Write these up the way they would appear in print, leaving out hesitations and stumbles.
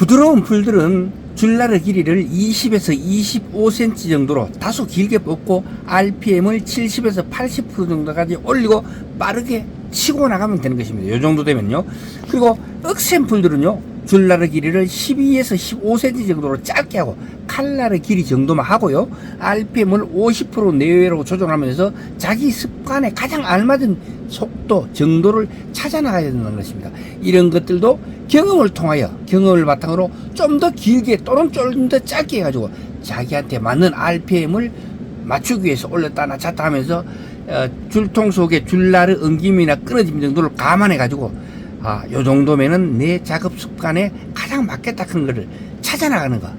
부드러운 풀들은 줄나르 길이를 20에서 25cm 정도로 다소 길게 뽑고 RPM을 70에서 80% 정도까지 올리고 빠르게 치고 나가면 되는 것입니다. 이 정도 되면요. 그리고 억센 풀들은요, 줄나르 길이를 12에서 15cm 정도로 짧게 하고 칼날의 길이 정도만 하고요, RPM을 50% 내외로 조정하면서 자기 습관에 가장 알맞은 속도 정도를 찾아 나가야 된다는 것입니다. 이런 것들도 경험을 통하여, 경험을 바탕으로 좀 더 길게 또는 좀 더 짧게 해가지고 자기한테 맞는 RPM을 맞추기 위해서 올렸다 낮췄다 하면서 줄통 속에 줄나르 엉김이나 끊어짐 정도를 감안해 가지고 요 정도면은 내 작업 습관에 가장 맞겠다 하는 거를 찾아 나가는 거,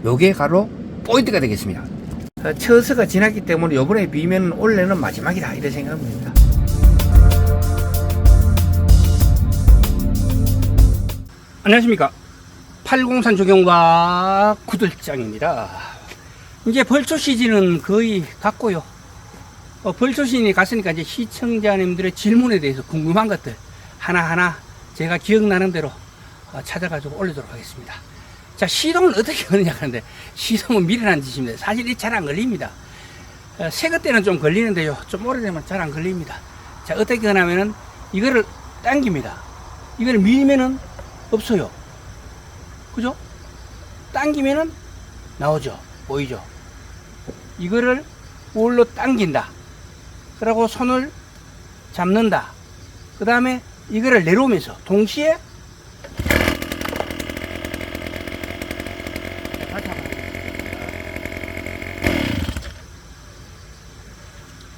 요게 바로 포인트가 되겠습니다. 처서가 지났기 때문에 요번에 비면 올해는 마지막이다, 이런 생각합니다. 안녕하십니까, 803 조경과 구들장입니다. 이제 벌초 시즌은 거의 갔고요. 벌초 시즌이 갔으니까 이제 시청자님들의 질문에 대해서 궁금한 것들 하나하나 제가 기억나는 대로 찾아가지고 올리도록 하겠습니다. 자, 시동은 어떻게 거느냐 하는데, 시동은 미련한 짓입니다. 사실 이 잘 안 걸립니다. 새거 때는 좀 걸리는데요, 좀 오래되면 잘 안 걸립니다. 자, 어떻게 하냐면은 이거를 당깁니다. 이거를 밀면은 없어요. 그죠? 당기면은 나오죠. 보이죠? 이거를 볼로 당긴다. 그리고 손을 잡는다. 그 다음에 이거를 내려오면서 동시에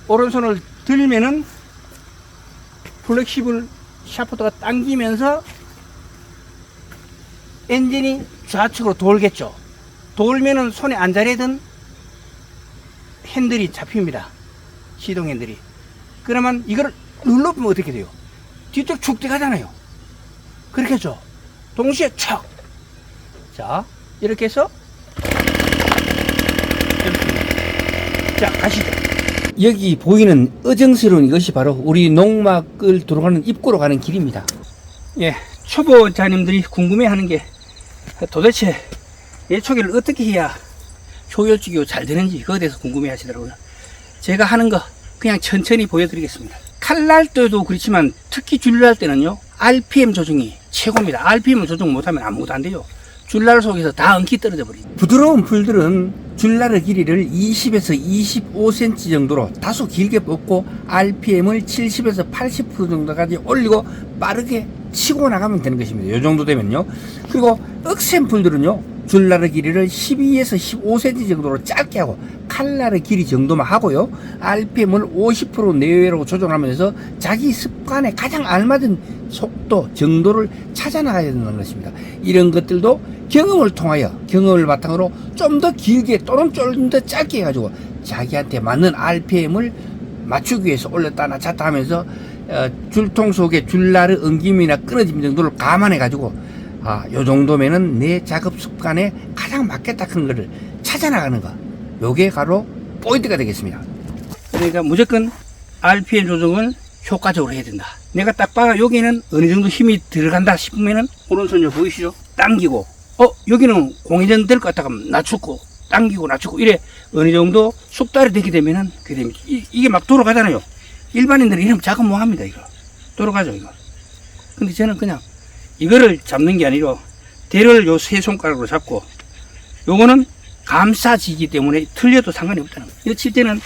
오른손을 들면은 플렉시블 샤프트가 당기면서 엔진이 좌측으로 돌겠죠. 돌면은 손에 안 자리던 핸들이 잡힙니다. 시동 핸들이. 그러면 이걸 눌러보면 어떻게 돼요? 뒤쪽 축 들어가잖아요. 그렇게 했죠. 동시에 촥. 자, 이렇게 해서 자, 가시죠. 여기 보이는 어정스러운 이것이 바로 우리 농막을 들어가는 입구로 가는 길입니다. 예, 초보자님들이 궁금해하는 게 도대체 예초기를 어떻게 해야 효율적이고 잘 되는지, 그거에 대해서 궁금해 하시더라고요. 제가 하는 거 그냥 천천히 보여드리겠습니다. 칼날 때도 그렇지만 특히 줄날 때는요, RPM 조정이 최고입니다. RPM을 조정 못하면 아무것도 안 돼요. 줄날 속에서 다 엉키 떨어져 버립니다. 부드러운 풀들은 줄날의 길이를 20에서 25cm 정도로 다소 길게 뽑고 RPM을 70에서 80% 정도까지 올리고 빠르게 치고 나가면 되는 것입니다. 이 정도 되면요. 그리고 억센 풀들은요, 줄날의 길이를 12에서 15cm 정도로 짧게 하고 칼날의 길이 정도만 하고요, RPM을 50% 내외로 조정하면서 자기 습관에 가장 알맞은 속도 정도를 찾아 나가야 된다는 것입니다. 이런 것들도 경험을 통하여, 경험을 바탕으로 좀 더 길게 또는 좀 더 짧게 해가지고 자기한테 맞는 RPM을 맞추기 위해서 올렸다 낮췄다 하면서 줄통 속에 줄나르 엉김이나 끊어짐 정도를 감안해 가지고 요 정도면은 내 작업 습관에 가장 맞겠다 하는 거를 찾아 나가는 거, 요게 바로 포인트가 되겠습니다. 그러니까 무조건 RPM 조정을 효과적으로 해야 된다. 내가 딱 봐, 여기는 어느 정도 힘이 들어간다 싶으면은 오른손 요 보이시죠? 당기고, 여기는 공회전 될 것 같다가 낮추고, 당기고 낮추고, 이래 어느 정도 숙달이 되게 되면은 그게 됩니다. 이게 막 돌아가잖아요. 일반인들은 이러면 작업 못 합니다. 이거 돌아가죠, 이거. 근데 저는 그냥 이거를 잡는 게 아니라 대를 요 세 손가락으로 잡고, 요거는 감싸지기 때문에 틀려도 상관이 없다는 거예요. 이거 칠 때는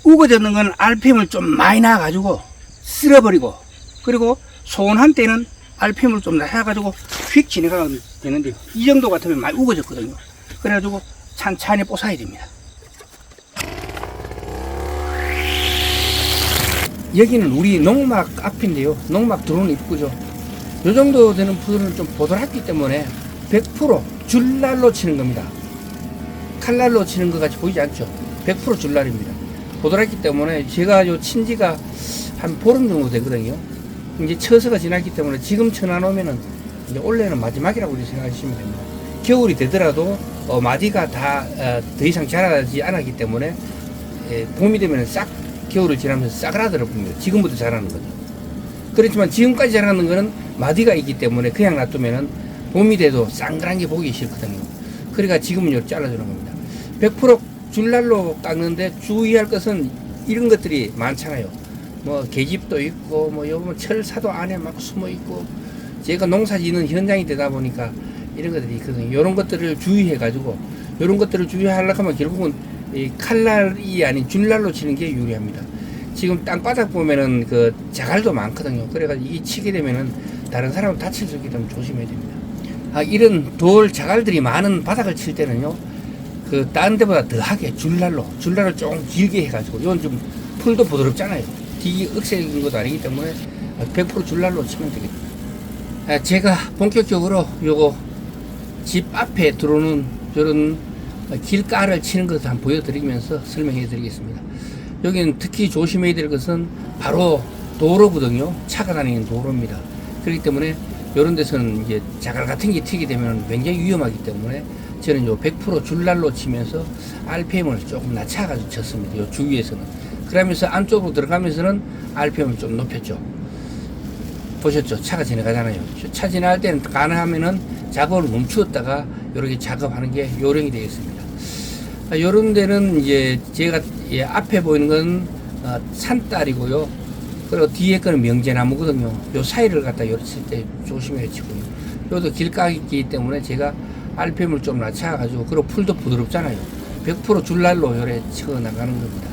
우거졌는 건 RPM을 좀 많이 나와가지고 쓸어버리고, 그리고 소원한 때는 RPM을 좀 낮아가지고 휙 지나가면 되는데, 이 정도 같으면 많이 우거졌거든요. 그래가지고 찬찬히 뽀사야 됩니다. 여기는 우리 농막 앞인데요, 농막 들어오는 입구죠. 요 정도 되는 풀은 좀 보들었기 때문에 100% 줄날로 치는 겁니다. 칼날로 치는 것 같이 보이지 않죠? 100% 줄날입니다. 보들었기 때문에 제가 요 친지가 한 보름 정도 되거든요. 이제 처서가 지났기 때문에 지금 쳐놔놓으면은 이제 올해는 마지막이라고 생각하시면 됩니다. 겨울이 되더라도 마디가 다 더 이상 자라지 않았기 때문에 봄이 되면 싹, 겨울을 지나면서 싸그라들어 봅니다. 지금부터 자라는 거죠. 그렇지만 지금까지 자라는 거는 마디가 있기 때문에 그냥 놔두면은 봄이 돼도 쌍그란 게 보기 싫거든요. 그러니까 지금은 이렇게 잘라주는 겁니다. 100% 줄날로 깎는데 주의할 것은 이런 것들이 많잖아요. 뭐 계집도 있고 뭐 요번 철사도 안에 막 숨어 있고, 제가 농사 짓는 현장이 되다 보니까 이런 것들이 있거든요. 이런 것들을 주의해 가지고, 이런 것들을 주의하려고 하면 결국은 이 칼날이 아닌 줄날로 치는 게 유리합니다. 지금 땅바닥 보면은 그 자갈도 많거든요. 그래가지고 이 치게 되면은 다른 사람 다칠 수 있기 때문에 조심해야 됩니다. 이런 돌 자갈들이 많은 바닥을 칠 때는요, 그 다른 데보다 더하게 줄날을 좀 길게 해가지고, 이건 좀 풀도 부드럽잖아요. 되게 억세인 것도 아니기 때문에 100% 줄날로 치면 되겠다. 제가 본격적으로 요거 집 앞에 들어오는 저런 길가를 치는 것을 한번 보여드리면서 설명해 드리겠습니다. 여기는 특히 조심해야 될 것은 바로 도로거든요. 차가 다니는 도로입니다. 그렇기 때문에 이런 데서는 이제 자갈 같은 게 튀게 되면 굉장히 위험하기 때문에 저는 요 100% 줄날로 치면서 RPM을 조금 낮춰가지고 쳤습니다. 요 주위에서는. 그러면서 안쪽으로 들어가면서는 RPM을 좀 높였죠. 보셨죠? 차가 지나가잖아요. 차 지나갈 때는 가능하면은 작업을 멈추었다가 이렇게 작업하는 게 요령이 되겠습니다. 요런 데는 이제 제가 앞에 보이는 건 산딸이고요. 그리고 뒤에 거는 명제나무거든요. 요 사이를 갖다 요렇게 칠 때 조심해야 치고요. 요도 길가이기 때문에 제가 RPM을 좀 낮춰가지고, 그리고 풀도 부드럽잖아요. 100% 줄날로 요래 쳐 나가는 겁니다.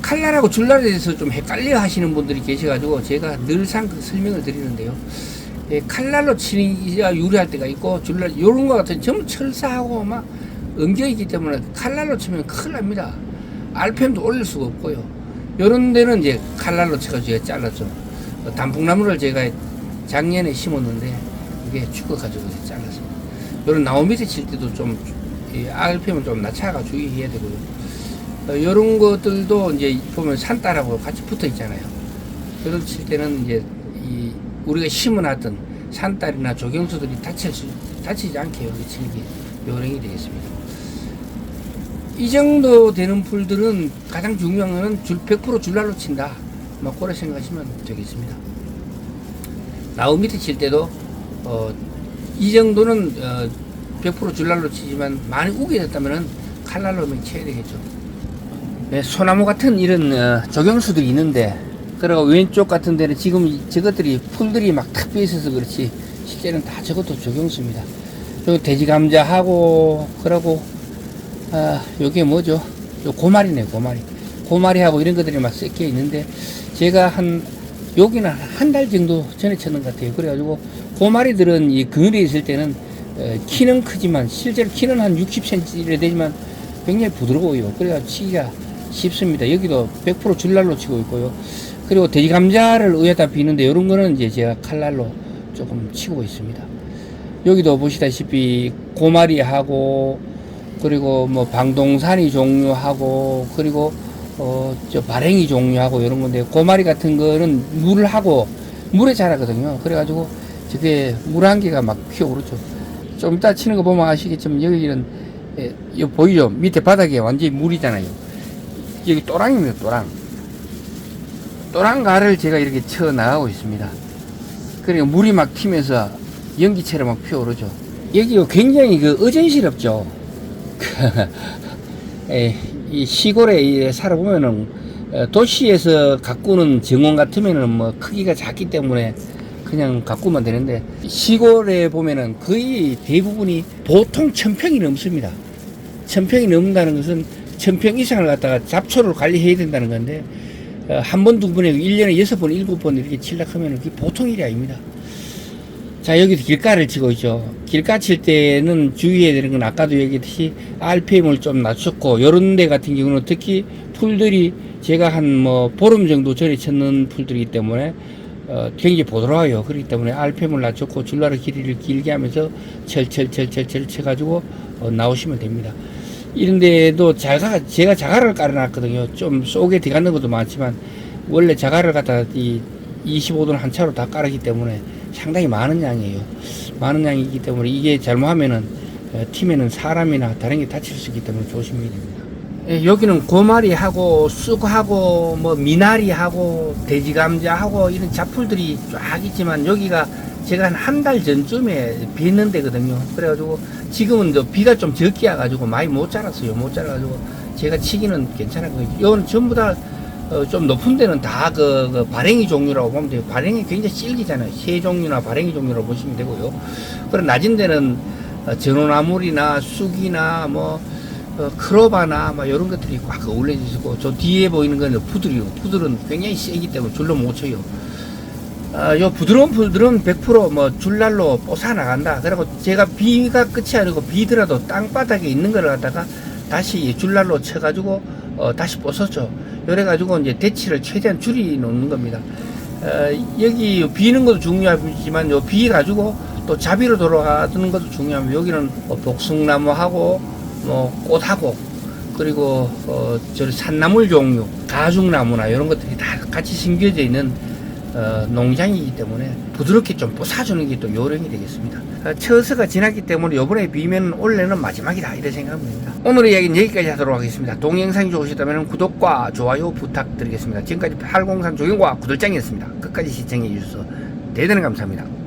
칼날하고 줄날에 대해서 좀 헷갈려 하시는 분들이 계셔가지고 제가 늘상 그 설명을 드리는데요. 칼날로 치는 게 유리할 때가 있고, 줄날, 요런 거 같은 전부 철사하고 막 엉겨있기 때문에 칼날로 치면 큰일 납니다. RPM도 올릴 수가 없고요. 요런 데는 이제 칼날로 쳐가지고 제가 잘랐죠. 단풍나무를 제가 작년에 심었는데, 이게 죽어가지고 잘랐습니다. 요런 나무 밑에 칠 때도 좀, RPM을 좀 낮춰가 주의해야 되고요. 요런 것들도 이제 보면 산딸하고 같이 붙어 있잖아요. 요런 칠 때는 이제 우리가 심어놨던 산딸이나 조경수들이 다치지 않게 이렇게 치는 게 요령이 되겠습니다. 이 정도 되는 풀들은 가장 중요한 거는 100% 줄날로 친다. 막 그렇게 생각하시면 되겠습니다. 나무 밑에 칠 때도 이 정도는 100% 줄날로 치지만 많이 우게 됐다면은 칼날로 쳐야 되겠죠. 네, 소나무 같은 이런 조경수들이 있는데, 그리고 왼쪽 같은 데는 지금 저것들이 풀들이 막 탁 비어 있어서 그렇지 실제는 다 저것도 조경수입니다. 요 돼지감자하고, 그러고 요게 뭐죠? 요 고마리네, 고마리하고 이런 것들이 막 섞여 있는데, 제가 여기는 한 달 정도 전에 쳤는 것 같아요. 그래가지고 고마리들은 이 그늘에 있을 때는 키는 크지만 실제로 키는 한 60cm 되지만 굉장히 부드러워요. 그래가지고 치기가 쉽습니다. 여기도 100% 줄날로 치고 있고요. 그리고 돼지 감자를 위에다 비는데, 이런 거는 이제 제가 칼날로 조금 치고 있습니다. 여기도 보시다시피 고마리하고, 그리고 뭐 방동산이 종류하고, 그리고 저 발행이 종류하고 이런 건데, 고마리 같은 거는 물에 자라거든요. 그래가지고 저게 물 한 개가 막 피어오르죠. 좀 이따 치는 거 보면 아시겠지만 여기는 여기 보이죠? 밑에 바닥에 완전히 물이잖아요. 여기 또랑입니다. 또랑가를 제가 이렇게 쳐 나가고 있습니다. 그러니까 물이 막 튀면서 연기처럼 막 피어오르죠. 여기가 굉장히 어전스럽죠. 이 시골에 살아보면은 도시에서 가꾸는 정원 같으면은 뭐 크기가 작기 때문에 그냥 가꾸면 되는데, 시골에 보면은 거의 대부분이 보통 1000평이 넘습니다. 1000평이 넘는다는 것은 1000평 이상을 갖다가 잡초를 관리해야 된다는 건데, 한 번, 두 번에 1년에 6번, 7번 이렇게 칠락하면 그게 보통 일이 아닙니다. 자, 여기도 길가를 치고 있죠. 길가 칠 때는 주의해야 되는 건 아까도 얘기했듯이 RPM을 좀 낮췄고, 요런 데 같은 경우는 특히 풀들이 제가 한 보름 정도 전에 쳤는 풀들이기 때문에 굉장히 부드러워요. 그렇기 때문에 RPM을 낮췄고 줄날의 길이를 길게 하면서 철철철철철 쳐가지고 나오시면 됩니다. 이런데도 제가 자갈을 깔아놨거든요. 좀 쏘게 들어가는 것도 많지만, 원래 자갈을 갖다 25돈 한 차로 다 깔았기 때문에 상당히 많은 양이에요. 많은 양이기 때문에 이게 잘못하면은 튀면은 사람이나 다른 게 다칠 수 있기 때문에 조심해야 됩니다. 여기는 고마리하고 쑥하고 뭐 미나리하고 돼지감자하고 이런 잡풀들이 쫙 있지만, 여기가 제가 한 달 전쯤에 비했는 데거든요. 그래가지고 지금은 비가 좀 적게 와가지고 많이 못 자랐어요. 못 자라가지고 제가 치기는 괜찮았거든요. 이건 전부 다 좀 높은 데는 다 그 발행이 종류라고 보면 돼요. 발행이 굉장히 질기잖아요. 새 종류나 발행이 종류라고 보시면 되고요. 그런 낮은 데는 전호나물이나 쑥이나 뭐 크로바나 뭐 이런 것들이 꽉 어울려 있고, 저 뒤에 보이는 건 푸들이요. 푸들은 굉장히 세기 때문에 줄로 못 쳐요. 요 부드러운 풀들은 100% 뭐 줄날로 뽀사 나간다. 그리고 제가 비가 끝이 아니고 비더라도 땅바닥에 있는 걸 갖다가 다시 줄날로 쳐가지고 다시 뽀섰죠. 그래가지고 이제 대치를 최대한 줄이 놓는 겁니다. 여기 비는 것도 중요하지만 요 비 가지고 또 자비로 돌아가는 것도 중요합니다. 여기는 복숭나무하고 뭐 꽃하고 그리고 저 산나물 종류, 가죽나무나 이런 것들이 다 같이 심겨져 있는 농장이기 때문에 부드럽게 좀 뽀사주는 게 또 요령이 되겠습니다. 처서가 지났기 때문에 요번에 비면 올해는 마지막이다 이렇게 생각합니다. 오늘의 이야기는 여기까지 하도록 하겠습니다. 동영상이 좋으시다면 구독과 좋아요 부탁드리겠습니다. 지금까지 803 조경과 구들장이었습니다. 끝까지 시청해 주셔서 대단히 감사합니다.